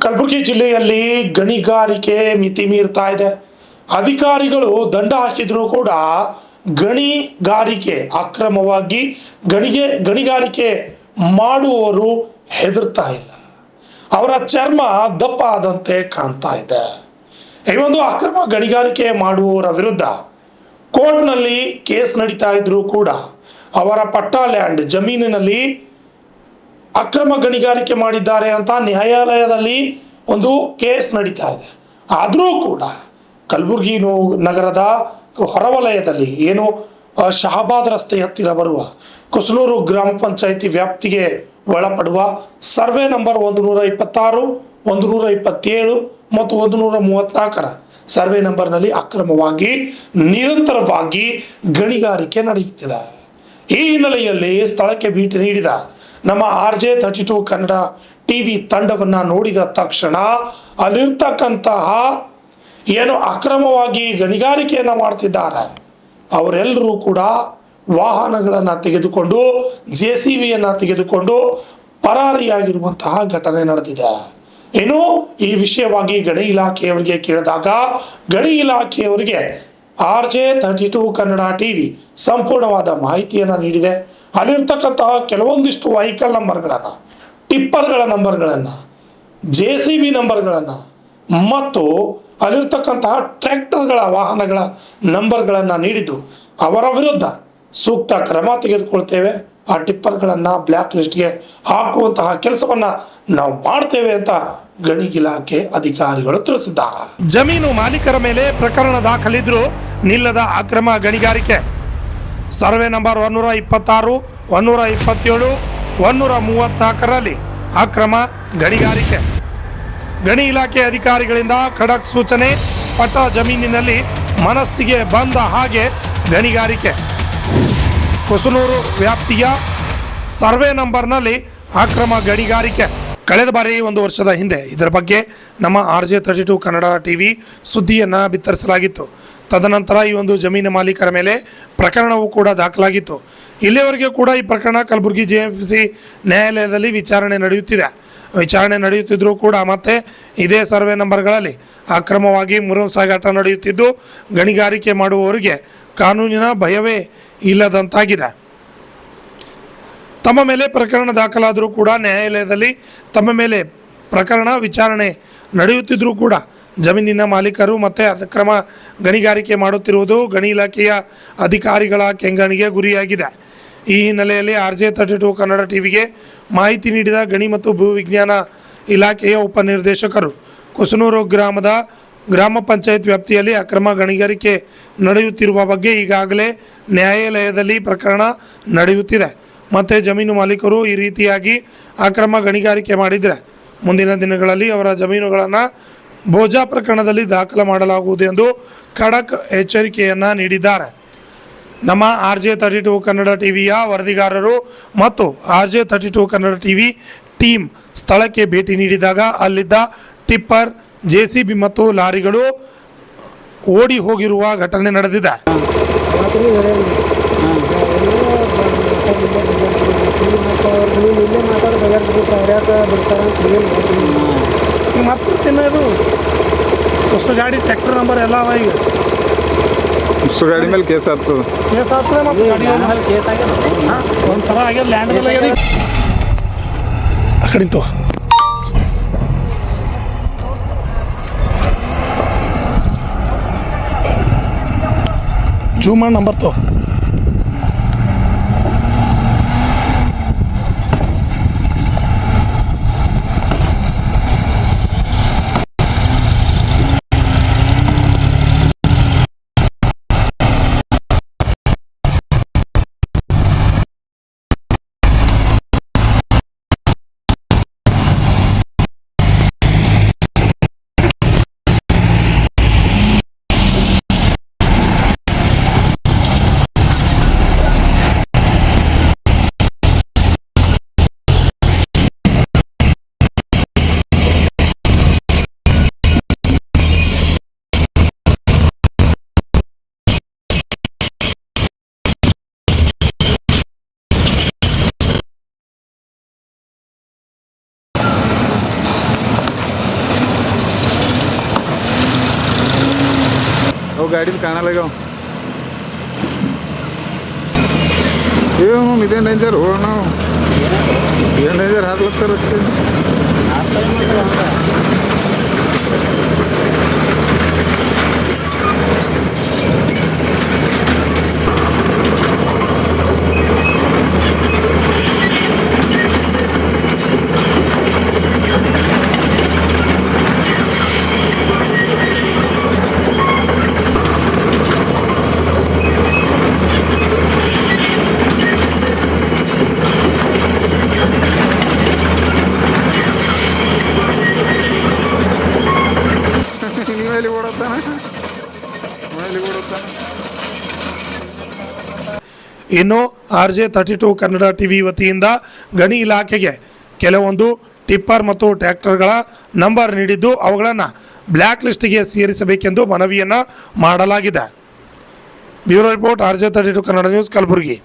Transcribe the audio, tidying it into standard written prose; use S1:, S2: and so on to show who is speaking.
S1: ಕಲಬುರಗಿ ಜಿಲ್ಲೆಯಲ್ಲಿ ಗಣಿಗಾರಿಕೆ ಮಿತಿ ಮೀರ್ತಾ ಇದೆ. ಅಧಿಕಾರಿಗಳು ದಂಡ ಹಾಕಿದ್ರು ಕೂಡ ಗಣಿಗಾರಿಕೆ ಅಕ್ರಮವಾಗಿ ಗಣಿಗಾರಿಕೆ ಮಾಡುವವರು ಹೆದರ್ತಾ ಇಲ್ಲ. ಅವರ ಚರ್ಮ ದಪ್ಪ ಆದಂತೆ ಕಾಣ್ತಾ ಇದೆ. ಈ ಒಂದು ಅಕ್ರಮ ಗಣಿಗಾರಿಕೆ ಮಾಡುವವರ ವಿರುದ್ಧ ಕೋರ್ಟ್ನಲ್ಲಿ ಕೇಸ್ ನಡೀತಾ ಇದ್ರು ಕೂಡ ಅವರ ಪಟ್ಟಾ ಲ್ಯಾಂಡ್ ಜಮೀನಿನಲ್ಲಿ ಅಕ್ರಮ ಗಣಿಗಾರಿಕೆ ಮಾಡಿದ್ದಾರೆ ಅಂತ ನ್ಯಾಯಾಲಯದಲ್ಲಿ ಒಂದು ಕೇಸ್ ನಡೀತಾ ಇದೆ. ಆದರೂ ಕೂಡ ಕಲಬುರಗಿ ನಗರದ ಹೊರವಲಯದಲ್ಲಿ ಏನು ಶಹಾಬಾದ್ ರಸ್ತೆ ಹತ್ತಿರ ಬರುವ ಕುಸನೂರು ಗ್ರಾಮ ಪಂಚಾಯಿತಿ ವ್ಯಾಪ್ತಿಗೆ ಒಳಪಡುವ ಸರ್ವೆ ನಂಬರ್ 126, 127 ಮತ್ತು 134 ಸರ್ವೆ ನಂಬರ್ನಲ್ಲಿ ಅಕ್ರಮವಾಗಿ ನಿರಂತರವಾಗಿ ಗಣಿಗಾರಿಕೆ ನಡೆಯುತ್ತಿದೆ. ಈ ಹಿನ್ನೆಲೆಯಲ್ಲಿ ಸ್ಥಳಕ್ಕೆ ಭೇಟಿ ನೀಡಿದ ನಮ್ಮ RJ32 ಕನ್ನಡ TV ತಂಡವನ್ನು ನೋಡಿದ ತಕ್ಷಣ ಅಲ್ಲಿರ್ತಕ್ಕಂತಹ ಏನು ಅಕ್ರಮವಾಗಿ ಗಣಿಗಾರಿಕೆಯನ್ನು ಮಾಡ್ತಿದ್ದಾರೆ ಅವರೆಲ್ಲರೂ ಕೂಡ ವಾಹನಗಳನ್ನು ತೆಗೆದುಕೊಂಡು JCBಯನ್ನು ತೆಗೆದುಕೊಂಡು ಪರಾರಿಯಾಗಿರುವಂತಹ ಘಟನೆ ನಡೆದಿದೆ. ಏನು ಈ ವಿಷಯವಾಗಿ ಗಣಿ ಇಲಾಖೆಯವರಿಗೆ ಕೇಳಿದಾಗ ಗಣಿ ಇಲಾಖೆಯವರಿಗೆ RJ32 ಕನ್ನಡ TV ಸಂಪೂರ್ಣವಾದ ಮಾಹಿತಿಯನ್ನು ನೀಡಿದೆ. ಅಲ್ಲಿರ್ತಕ್ಕಂತಹ ಕೆಲವೊಂದಿಷ್ಟು ವೆಹಿಕಲ್ ನಂಬರ್ಗಳನ್ನು, ಟಿಪ್ಪರ್ಗಳ ನಂಬರ್ಗಳನ್ನು, JCB ನಂಬರ್ಗಳನ್ನು ಮತ್ತು ಅಲ್ಲಿರ್ತಕ್ಕಂತಹ ಟ್ರ್ಯಾಕ್ಟರ್ಗಳ ವಾಹನಗಳ ನಂಬರ್ಗಳನ್ನು ನೀಡಿದ್ದು ಅವರ ವಿರುದ್ಧ ಸೂಕ್ತ ಕ್ರಮ ತೆಗೆದುಕೊಳ್ತೇವೆ, ಆ ಟಿಪ್ಪರ್ಗಳನ್ನು ಬ್ಲ್ಯಾಕ್ ಲಿಸ್ಟ್ಗೆ ಹಾಕುವಂತಹ ಕೆಲಸವನ್ನು ನಾವು ಮಾಡ್ತೇವೆ ಅಂತ ಗಣಿ ಇಲಾಖೆ ಅಧಿಕಾರಿಗಳು ತಿಳಿಸಿದ್ದಾರೆ. ಜಮೀನು ಮಾಲೀಕರ ಮೇಲೆ ಪ್ರಕರಣ ದಾಖಲಿದ್ರು ನಿಲ್ಲದ ಅಕ್ರಮ ಗಣಿಗಾರಿಕೆ. ಸರ್ವೆ ನಂಬರ್ 126, 127, 134ರಲ್ಲಿ ಅಕ್ರಮ ಗಣಿಗಾರಿಕೆ. ಗಣಿ ಇಲಾಖೆ ಅಧಿಕಾರಿಗಳಿಂದ ಖಡಕ್ ಸೂಚನೆ. ಪಟ್ಟ ಜಮೀನಿನಲ್ಲಿ ಮನಸ್ಸಿಗೆ ಬಂದ ಹಾಗೆ ಗಣಿಗಾರಿಕೆ. ಕುಸನೂರು ವ್ಯಾಪ್ತಿಯ ಸರ್ವೆ ನಂಬರ್ನಲ್ಲಿ ಅಕ್ರಮ ಗಣಿಗಾರಿಕೆ. ಕಳೆದ ಬಾರಿ 1 ವರ್ಷದ ಹಿಂದೆ ಇದರ ಬಗ್ಗೆ ನಮ್ಮ RJ32 ಕನ್ನಡ TV ಸುದ್ದಿಯನ್ನು ಬಿತ್ತರಿಸಲಾಗಿತ್ತು. ತದನಂತರ ಈ ಒಂದು ಜಮೀನು ಮಾಲೀಕರ ಮೇಲೆ ಪ್ರಕರಣವೂ ಕೂಡ ದಾಖಲಾಗಿತ್ತು. ಇಲ್ಲಿಯವರೆಗೆ ಕೂಡ ಈ ಪ್ರಕರಣ ಕಲಬುರಗಿ JMFC ನ್ಯಾಯಾಲಯದಲ್ಲಿ ವಿಚಾರಣೆ ನಡೆಯುತ್ತಿದ್ದರೂ ಕೂಡ ಮತ್ತೆ ಇದೇ ಸರ್ವೆ ನಂಬರ್ಗಳಲ್ಲಿ ಅಕ್ರಮವಾಗಿ ಸಾಗಾಟ ನಡೆಯುತ್ತಿದ್ದು ಗಣಿಗಾರಿಕೆ ಮಾಡುವವರಿಗೆ ಕಾನೂನಿನ ಭಯವೇ ಇಲ್ಲದಂತಾಗಿದೆ. ತಮ್ಮ ಮೇಲೆ ಪ್ರಕರಣ ದಾಖಲಾದರೂ ಕೂಡ ನ್ಯಾಯಾಲಯದಲ್ಲಿ ತಮ್ಮ ಮೇಲೆ ಪ್ರಕರಣ ವಿಚಾರಣೆ ನಡೆಯುತ್ತಿದ್ದರೂ ಕೂಡ ಜಮೀನಿನ ಮಾಲೀಕರು ಮತ್ತು ಅಕ್ರಮ ಗಣಿಗಾರಿಕೆ ಮಾಡುತ್ತಿರುವುದು ಗಣಿ ಇಲಾಖೆಯ ಅಧಿಕಾರಿಗಳ ಕೆಂಗಣಿಗೆ ಗುರಿಯಾಗಿದೆ. ಈ ಹಿನ್ನೆಲೆಯಲ್ಲಿ RJ32 ಕನ್ನಡ TVಗೆ ಮಾಹಿತಿ ನೀಡಿದ ಗಣಿ ಮತ್ತು ಭೂವಿಜ್ಞಾನ ಇಲಾಖೆಯ ಉಪನಿರ್ದೇಶಕರು ಕುಸನೂರು ಗ್ರಾಮ ಪಂಚಾಯತ್ ವ್ಯಾಪ್ತಿಯಲ್ಲಿ ಅಕ್ರಮ ಗಣಿಗಾರಿಕೆ ನಡೆಯುತ್ತಿರುವ ಬಗ್ಗೆ ಈಗಾಗಲೇ ನ್ಯಾಯಾಲಯದಲ್ಲಿ ಪ್ರಕರಣ ನಡೆಯುತ್ತಿದೆ. ಮತ್ತು ಜಮೀನು ಮಾಲೀಕರು ಈ ರೀತಿಯಾಗಿ ಅಕ್ರಮ ಗಣಿಗಾರಿಕೆ ಮಾಡಿದರೆ ಮುಂದಿನ ದಿನಗಳಲ್ಲಿ ಅವರ ಜಮೀನುಗಳನ್ನು ಬೋಜಾ ಪ್ರಕರಣದಲ್ಲಿ ದಾಖಲು ಮಾಡಲಾಗುವುದು ಎಂದು ಖಡಕ್ ಎಚ್ಚರಿಕೆಯನ್ನು ನೀಡಿದ್ದಾರೆ. ನಮ್ಮ RJ32 ಕನ್ನಡ TVಯ ವರದಿಗಾರರು ಮತ್ತು RJ32 ಕನ್ನಡ TV ಟೀಮ್ ಸ್ಥಳಕ್ಕೆ ಭೇಟಿ ನೀಡಿದಾಗ ಅಲ್ಲಿದ್ದ ಟಿಪ್ಪರ್, JCB ಮತ್ತು ಲಾರಿಗಳು ಓಡಿ ಹೋಗಿರುವ ಘಟನೆ ನಡೆದಿದೆ. ಮತ್ತೇನದು ಹೊಸ ಗಾಡಿ ಟ್ರ್ಯಾಕ್ಟರ್ ನಂಬರ್ ಎಲ್ಲ ಅವ ಈಗ
S2: ಹೊಸ ಗಾಡಿ ಮೇಲೆ ಕೇಸ್ ಆಗ್ತದೆ
S1: ಮತ್ತು ಗಾಡಿ ಒಂದ್ಸಲ ಆಗ್ಯದ ಲ್ಯಾಂಡ್ ಮೇಲೆ ಆಗ್ಯದ. ಆ ಕಡಿಂತು ಜೂಮ್ ಮಾಡಿ ನಂಬರ್ ತೋ.
S2: ಅವು ಗಾಡಿ ಕಾಣಲಾಗ್ಯಾವ ಇದೇನು ಡೇಂಜರ್ ಹೋ ನಾವು ಏನು ಡೇಂಜರ್ ಹಾಕ್ಲತ್ತಾರ ಅಷ್ಟೇ ಮೇಲೆ ಓಡತ್ತಾನ
S1: ಇನ್ನು RJ32 ಕನ್ನಡ ಟಿವಿ ವತಿಯಿಂದ ಗಣಿ ಇಲಾಖೆಗೆ ಕೆಲವೊಂದು ಟಿಪ್ಪರ್ ಮತ್ತು ಟ್ರ್ಯಾಕ್ಟರ್ಗಳ ನಂಬರ್ ನೀಡಿದ್ದು ಅವುಗಳನ್ನು ಬ್ಲ್ಯಾಕ್ ಲಿಸ್ಟ್ಗೆ ಸೇರಿಸಬೇಕೆಂದು ಮನವಿಯನ್ನು ಮಾಡಲಾಗಿದೆ. Bureau report RJ32 Kannada news Kalaburagi.